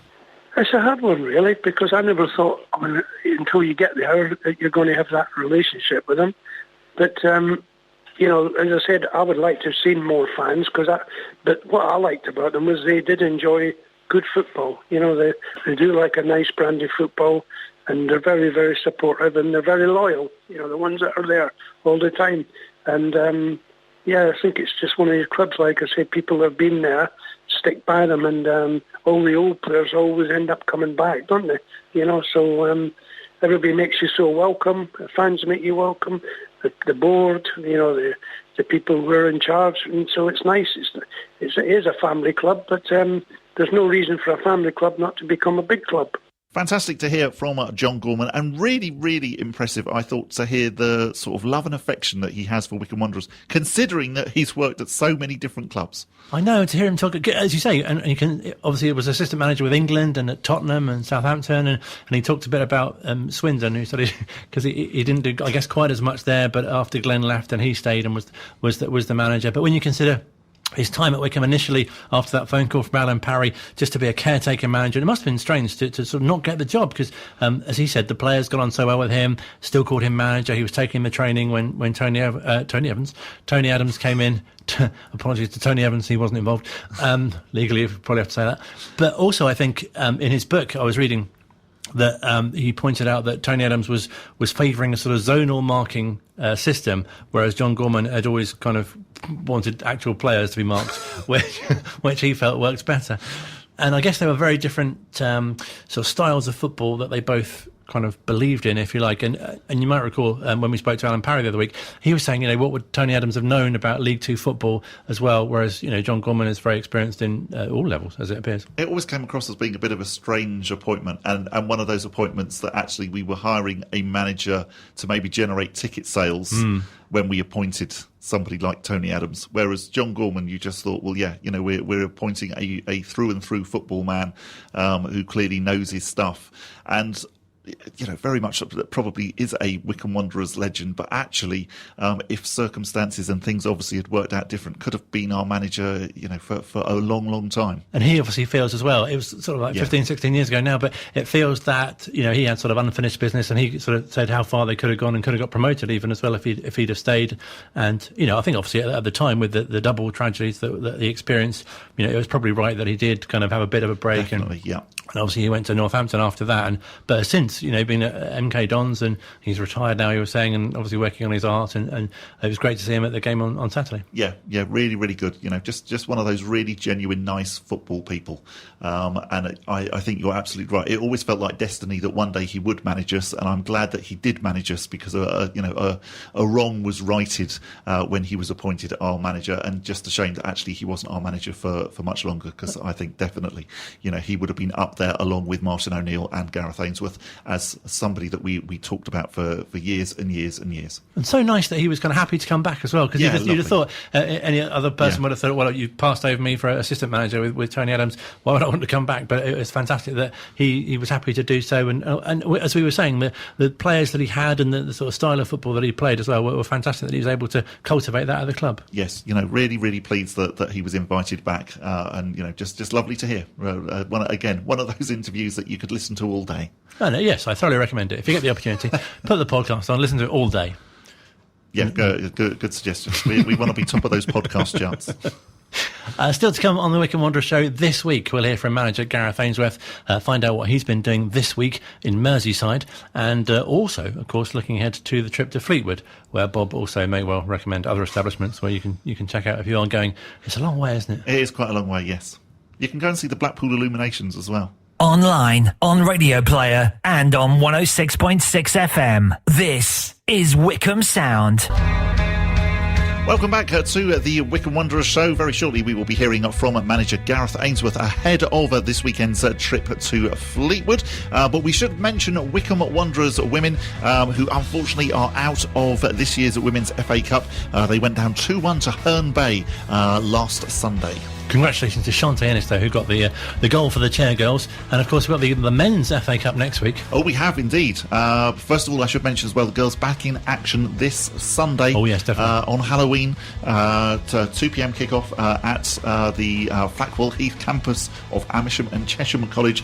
It's a hard one, really, because I never thought until you get there that you're going to have that relationship with them. But as I said, I would like to have seen more fans, but what I liked about them was they did enjoy good football. They do like a nice brand of football, and they're very, very supportive, and they're very loyal, the ones that are there all the time. And, I think it's just one of these clubs, like I say, people have been there, stick by them, and all the old players always end up coming back, don't they? So everybody makes you so welcome, the fans make you welcome, the board, the people who are in charge, and so it's nice. It is a family club, but there's no reason for a family club not to become a big club. Fantastic to hear from John Gorman, and really, really impressive, I thought, to hear the sort of love and affection that he has for Wycombe Wanderers, considering that he's worked at so many different clubs. I know, to hear him talk, as you say, and you can, obviously he was assistant manager with England and at Tottenham and Southampton, and he talked a bit about Swindon, who said because he didn't do, I guess, quite as much there, but after Glenn left and he stayed and was the manager. But when you consider his time at Wycombe initially, after that phone call from Alan Parry, just to be a caretaker manager, it must have been strange to sort of not get the job, because as he said, the players got on so well with him, still called him manager. He was taking the training when Tony Adams came in. Apologies to Tony Evans, he wasn't involved. Legally, you probably have to say that. But also, I think in his book I was reading that he pointed out that Tony Adams was favouring a sort of zonal marking system, whereas John Gorman had always kind of wanted actual players to be marked, which he felt works better. And I guess they were very different sort of styles of football that they both kind of believed in, if you like. And you might recall when we spoke to Alan Parry the other week, he was saying, what would Tony Adams have known about League Two football as well, whereas, John Gorman is very experienced in all levels, as it appears. It always came across as being a bit of a strange appointment, and one of those appointments that actually we were hiring a manager to maybe generate ticket sales when we appointed somebody like Tony Adams, whereas John Gorman, you just thought, well, yeah, we're appointing a through-and-through football man who clearly knows his stuff, and very much probably is a Wycombe Wanderers legend, but actually, if circumstances and things obviously had worked out different, could have been our manager, for a long, long time. And he obviously feels as well, it was sort of like 15, 16 years ago now, but it feels that, he had sort of unfinished business, and he sort of said how far they could have gone and could have got promoted even as well if he'd have stayed. And, I think obviously at the time with the double tragedies that he experienced, it was probably right that he did kind of have a bit of a break. Definitely, and obviously he went to Northampton after that, but since, been at MK Dons, and he's retired now, he was saying, and obviously working on his art, and it was great to see him at the game on Saturday. Yeah, really, really good. Just one of those really genuine, nice football people. And I think you're absolutely right. It always felt like destiny that one day he would manage us, and I'm glad that he did manage us, because a wrong was righted when he was appointed our manager, and just a shame that actually he wasn't our manager for much longer, because I think definitely he would have been up there along with Martin O'Neill and Gareth Ainsworth as somebody that we talked about for years and years and years. And so nice that he was kind of happy to come back as well, because you'd have thought any other person would have thought, well, you passed over me for assistant manager with Tony Adams, why would I want to come back? But it was fantastic that he was happy to do so, and as we were saying, the players that he had and the sort of style of football that he played as well were fantastic, that he was able to cultivate that at the club. Yes, really, really pleased that he was invited back, and just lovely to hear. One of those interviews that you could listen to all day. Yes, I thoroughly recommend it. If you get the opportunity, put the podcast on, listen to it all day. Yeah, good suggestion. We want to be top of those podcast charts. Still to come on the Wycombe Wanderers Show this week, we'll hear from manager Gareth Ainsworth, find out what he's been doing this week in Merseyside, and also, of course, looking ahead to the trip to Fleetwood, where Bob also may well recommend other establishments where you can check out if you aren't going. It's a long way, isn't it? It is quite a long way, yes. You can go and see the Blackpool Illuminations as well. Online, on Radio Player, and on 106.6 FM. This is Wycombe Sound. Welcome back to the Wycombe Wanderers Show. Very shortly we will be hearing from manager Gareth Ainsworth ahead of this weekend's trip to Fleetwood. But we should mention Wycombe Wanderers women, who unfortunately are out of this year's Women's FA Cup. They went down 2-1 to Herne Bay last Sunday. Congratulations to Shante Ennis, though, who got the goal for the Chair Girls. And, of course, we've got the men's FA Cup next week. Oh, we have indeed. First of all, I should mention as well, the girls back in action this Sunday. Oh, yes, definitely. On Halloween, to 2 p.m. kickoff at the Flackwell Heath campus of Amersham and Chesham College,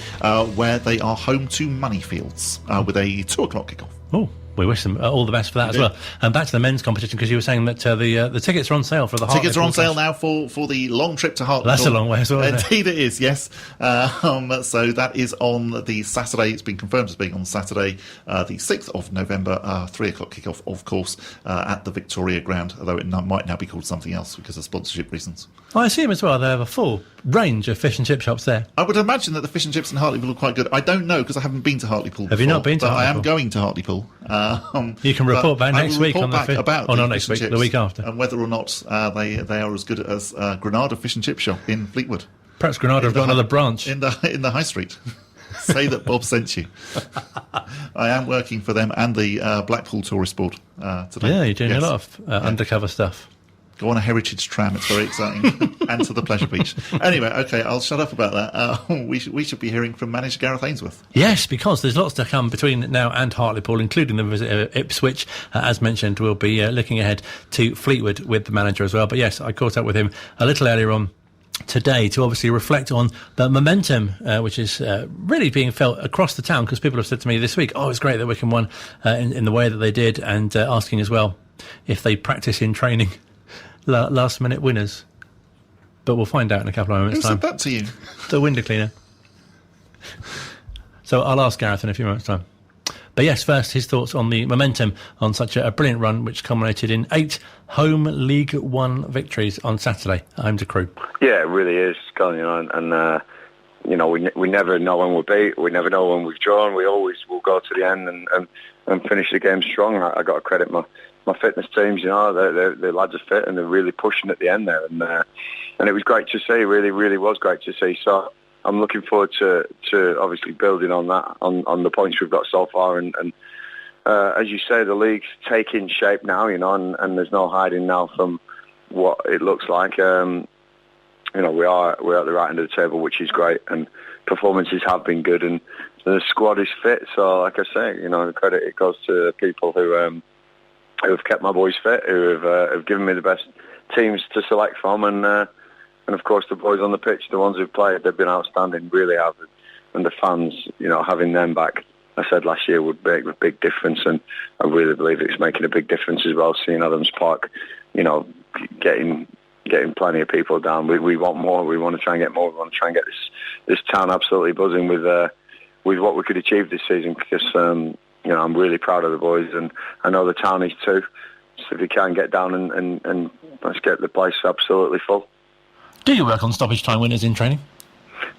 where they are home to Moneyfields with a 2 o'clock kickoff. Oh. We wish them all the best for that as well. And back to the men's competition, because you were saying that the tickets are on sale for the Hartley. Tickets are on sale now for the long trip to Hartley. That's a long way as well, isn't it? Indeed it is, yes. So that is on the Saturday. It's been confirmed as being on Saturday, the 6th of November, 3 o'clock kickoff, of course, at the Victoria Ground, although it might now be called something else because of sponsorship reasons. I assume as well they have a full range of fish and chip shops there. I would imagine that the fish and chips in Hartlepool are quite good. I don't know because I haven't been to Hartlepool before. Have you not been to Hartlepool? I am going to Hartlepool. You can report back next week on the about not next week, the week after, and whether or not they are as good as Granada Fish and Chip Shop in Fleetwood. Perhaps Granada have got another branch in the High Street. Say that Bob sent you. I am working for them and the Blackpool Tourist Board today. Yeah, you're doing a lot of undercover stuff. Go on a heritage tram, it's very exciting. And to the pleasure beach. Anyway, okay, I'll shut up about that. We should be hearing from manager Gareth Ainsworth. Yes, because there's lots to come between now and Hartlepool, including the visit of Ipswich. As mentioned, we'll be looking ahead to Fleetwood with the manager as well. But yes, I caught up with him a little earlier on today to obviously reflect on the momentum which is really being felt across the town, because people have said to me this week, it's great that Wycombe won in the way that they did, and asking as well if they practice in training last minute winners. But we'll find out in a couple of moments' time. Who said that to you? The window cleaner. So I'll ask Gareth in a few moments' time. But yes, first, his thoughts on the momentum on such a brilliant run, which culminated in 8 home League One victories on Saturday, home to Crewe. Yeah, it really is, Colin, and we never know when we'll beat, we never know when we've drawn, we always will go to the end and finish the game strong. I got to credit my fitness teams, the lads are fit and they're really pushing at the end there, and it was great to see, really, really was great to see. So I'm looking forward to obviously building on that, on the points we've got so far, and as you say, the league's taking shape now, and there's no hiding now from what it looks like. We're at the right end of the table, which is great, and performances have been good, and the squad is fit. So, like I say, the credit it goes to the people who have kept my boys fit, who have given me the best teams to select from, and of course the boys on the pitch, the ones who've played, they've been outstanding, really have. And the fans, having them back, I said last year, would make a big difference, and I really believe it's making a big difference as well. Seeing Adams Park, getting plenty of people down. We want more. We want to try and get more. We want to try and get this town absolutely buzzing with what we could achieve this season, because I'm really proud of the boys, and I know the town is too. So if we can get down and let's get the place absolutely full. Do you work on stoppage time winners in training?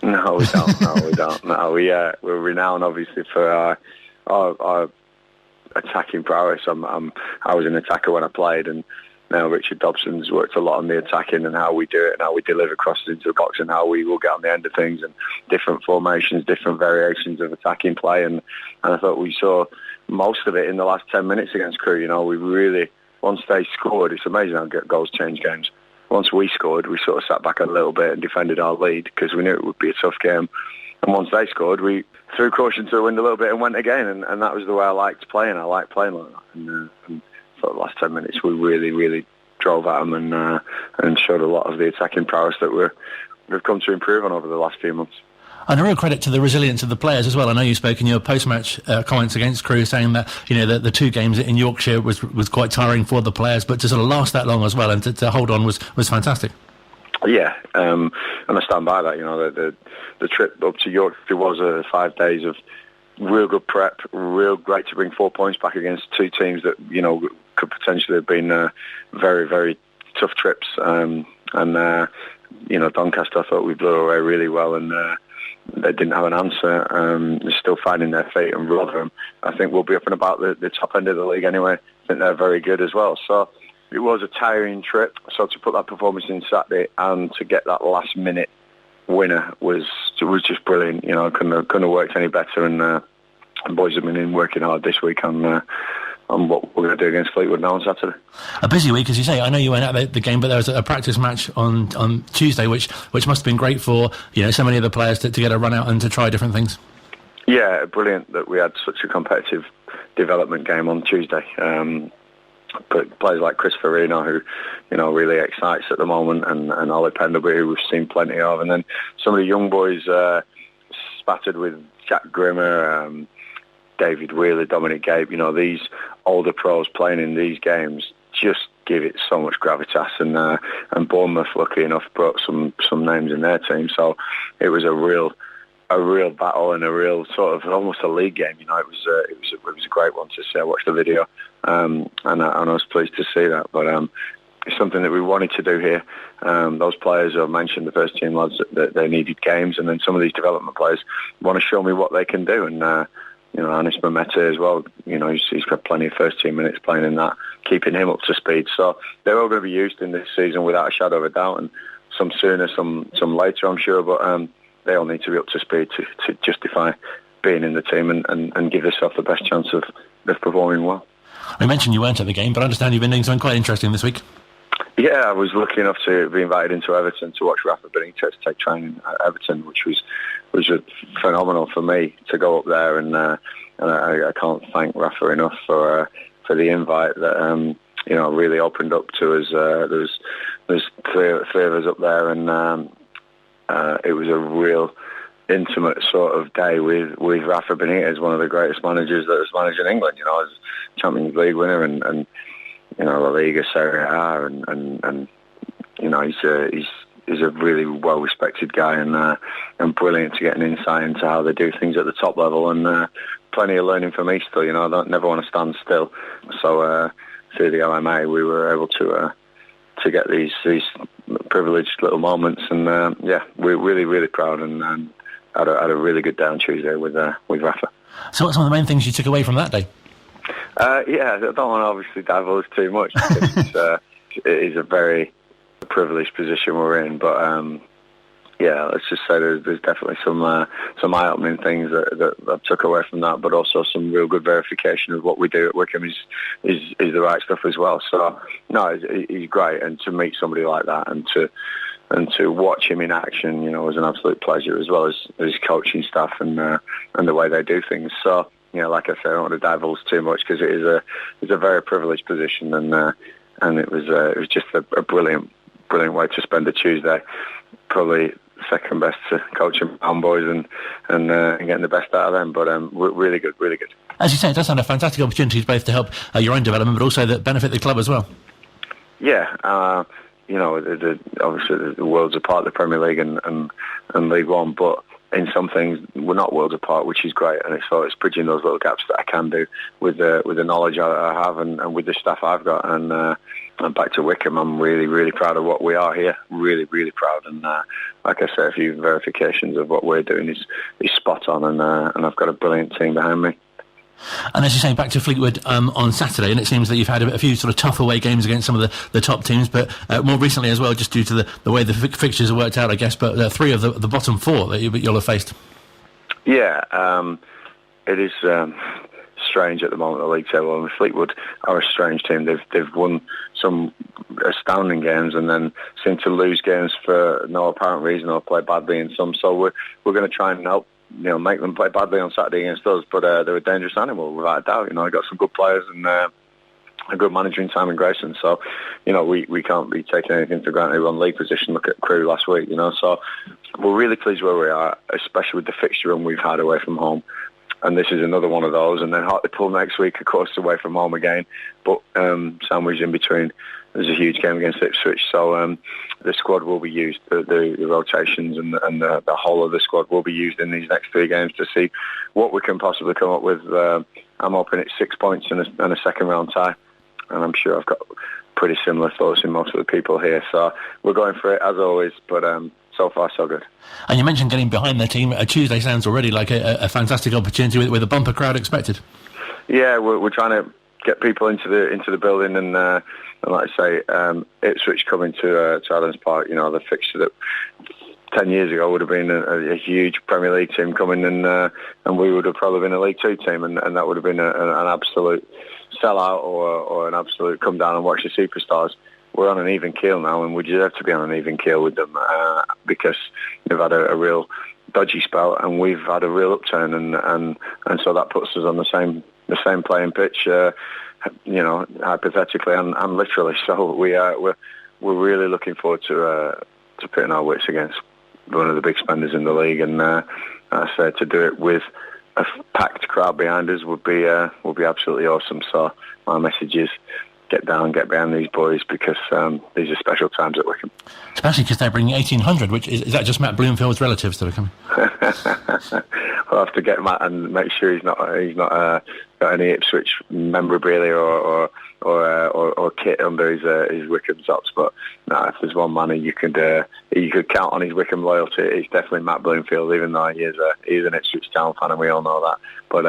No, we don't. No, we don't. No, we're renowned obviously for our attacking prowess. I was an attacker when I played, and now Richard Dobson's worked a lot on the attacking and how we do it and how we deliver crosses into the box and how we will get on the end of things, and different formations, different variations of attacking play. And I thought we saw most of it in the last 10 minutes against Crewe. We really, once they scored, it's amazing how goals change games. Once we scored, we sort of sat back a little bit and defended our lead because we knew it would be a tough game. And once they scored, we threw caution to the wind a little bit and went again. And that was the way I liked playing. I liked playing like that. And for the last 10 minutes, we really, really drove at them and showed a lot of the attacking prowess that we've come to improve on over the last few months. And a real credit to the resilience of the players as well. I know you spoke in your post-match comments against Crewe, saying that the 2 games in Yorkshire was quite tiring for the players, but to sort of last that long as well and to hold on was fantastic. Yeah, and I stand by that. The trip up to Yorkshire was 5 days of real good prep, real great to bring 4 points back against 2 teams that could potentially have been very, very tough trips. Doncaster, I thought we blew away really well, and they didn't have an answer. They're still finding their feet, and Rotherham, I think, will be up and about the top end of the league anyway. I think they're very good as well. So it was a tiring trip. So to put that performance in Saturday and to get that last minute winner was just brilliant. Couldn't have worked any better. And the boys have been working hard this week on what we're going to do against Fleetwood now on Saturday. A busy week, as you say. I know you went at the game, but there was a practice match on Tuesday, which must have been great for so many of the players to get a run out and to try different things. Yeah, brilliant that we had such a competitive development game on Tuesday. But players like Chris Farina, who really excites at the moment, and Ollie Penderby, who we've seen plenty of, and then some of the young boys spattered with Jack Grimmer, David Wheeler, Dominic Gape, these older pros playing in these games just give it so much gravitas, and Bournemouth, lucky enough, brought some names in their team, so it was a real battle and a real sort of almost a league game. It was a great one to see. I watched the video, and I was pleased to see that. But it's something that we wanted to do here. Those players I mentioned, the first team lads, that they needed games, and then some of these development players want to show me what they can do. And Anis Mamete as well. He's got plenty of first team minutes playing in that, keeping him up to speed. So they're all going to be used in this season without a shadow of a doubt, and some sooner, some later, I'm sure. But they all need to be up to speed to justify being in the team and give yourself the best chance of performing well. I mentioned you weren't at the game, but I understand you've been doing something quite interesting this week. Yeah, I was lucky enough to be invited into Everton to watch Rafa Benitez take training at Everton, which was phenomenal for me to go up there, and I can't thank Rafa enough for the invite that really opened up to us. There's three of us up there, and it was a real intimate sort of day with Rafa Benitez, one of the greatest managers that has managed in England. As Champions League winner and La Liga, Serie A, and he's a really well respected guy and brilliant to get an insight into how they do things at the top level, and plenty of learning from me still. I don't never want to stand still. So through the LMA, we were able to get these privileged little moments, and we're really, really proud and had a really good day on Tuesday with Rafa. So what's some of the main things you took away from that day? I don't want to obviously divulge too much because it is a very privileged position we're in, but let's just say there's definitely some eye-opening things that I took away from that, but also some real good verification of what we do at Wycombe is the right stuff as well. So no, he's great, and to meet somebody like that and to watch him in action, was an absolute pleasure, as well as his coaching staff and the way they do things. So, like I said, I don't want to divulge too much because it's a very privileged position, and it was just a brilliant way to spend a Tuesday. Probably second best to coaching homeboys and getting the best out of them, but really good, really good. As you say, it does sound a fantastic opportunity both to help your own development, but also that benefit the club as well. Yeah. Obviously the worlds apart, the Premier League and League One, but in some things we're not worlds apart, which is great, and it's bridging those little gaps that I can do with the knowledge I have and with the staff I've got. And back to Wycombe, I'm really, really proud of what we are here. Really, really proud. And like I said, a few verifications of what we're doing is spot on, and I've got a brilliant team behind me. And as you say, back to Fleetwood on Saturday, and it seems that you've had a few sort of tough away games against some of the top teams, but more recently as well, just due to the way the fixtures have worked out, I guess, but 3 of the bottom 4 that you'll have faced. Yeah, it is strange at the moment, the league table. And Fleetwood are a strange team. They've won some astounding games and then seem to lose games for no apparent reason or play badly in some. So we're going to try and help make them play badly on Saturday against us, but they're a dangerous animal without a doubt. They've got some good players and a good manager in Simon Grayson, so we can't be taking anything for granted. We're on league position. Look at Crewe last week, so we're really pleased where we are, especially with the fixture run we've had away from home, and this is another one of those. And then Hartlepool next week, of course, away from home again, but sandwiched in between there's a huge game against Ipswich, so the squad will be used, the rotations and the whole of the squad will be used in these next 3 games to see what we can possibly come up with. I'm hoping it's 6 points and a second round tie, and I'm sure I've got pretty similar thoughts in most of the people here, so we're going for it as always, but so far so good. And you mentioned getting behind the team. Tuesday sounds already like a fantastic opportunity with a bumper crowd expected. Yeah, we're trying to get people into the building, and like I say, Ipswich coming to Adams Park, the fixture that 10 years ago would have been a huge Premier League team coming, and we would have probably been a League 2 team, and that would have been an absolute sellout or an absolute come down and watch the superstars. We're on an even keel now, and we deserve to be on an even keel with them because they've had a real dodgy spell, and we've had a real upturn, and so that puts us on the same playing pitch, hypothetically and literally. So we're really looking forward to pitting our wits against one of the big spenders in the league, and I said to do it with a packed crowd behind us would be absolutely awesome. So my message is, get down, get behind these boys, because these are special times at Wycombe. Especially because they're bringing 1,800, which is that just Matt Bloomfield's relatives that are coming? I'll have to get Matt and make sure he's not got any Ipswich memorabilia or kit under his Wycombe socks. But no, if there's one man you could count on his Wycombe loyalty, it's definitely Matt Bloomfield. Even though he's an Ipswich Town fan, and we all know that. But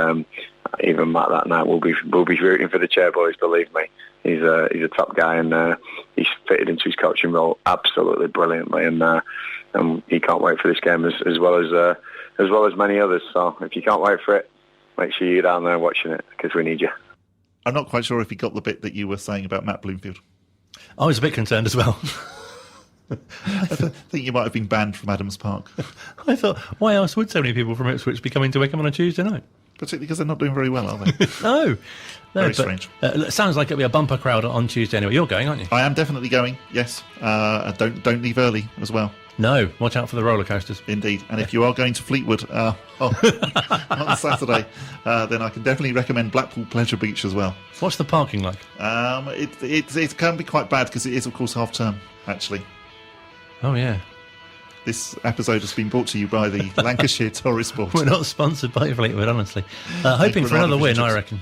even Matt that night will be rooting for the chair boys. Believe me. He's a top guy, and he's fitted into his coaching role absolutely brilliantly, and he can't wait for this game as well as many others. So if you can't wait for it, make sure you're down there watching it, because we need you. I'm not quite sure if he got the bit that you were saying about Matt Bloomfield. I was a bit concerned as well. I think you might have been banned from Adams Park. I thought, why else would so many people from Ipswich be coming to Wycombe on a Tuesday night? Particularly because they're not doing very well, are they? No. Very strange. It sounds like it'll be a bumper crowd on Tuesday anyway. You're going, aren't you? I am definitely going, yes. Don't leave early as well. No, watch out for the roller coasters. Indeed. And if you are going to Fleetwood on Saturday, then I can definitely recommend Blackpool Pleasure Beach as well. What's the parking like? It can be quite bad because it is, of course, half-term, actually. Oh, yeah. This episode has been brought to you by the Lancashire Tourist Board. We're not sponsored by Fleetwood, honestly. Hoping for another win, I reckon.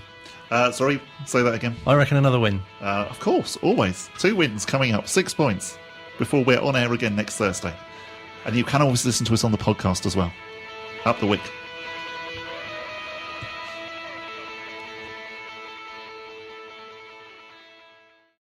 Sorry, say that again. I reckon another win. Of course, always. 2 wins coming up, 6 points, before we're on air again next Thursday. And you can always listen to us on the podcast as well. Up the Wick.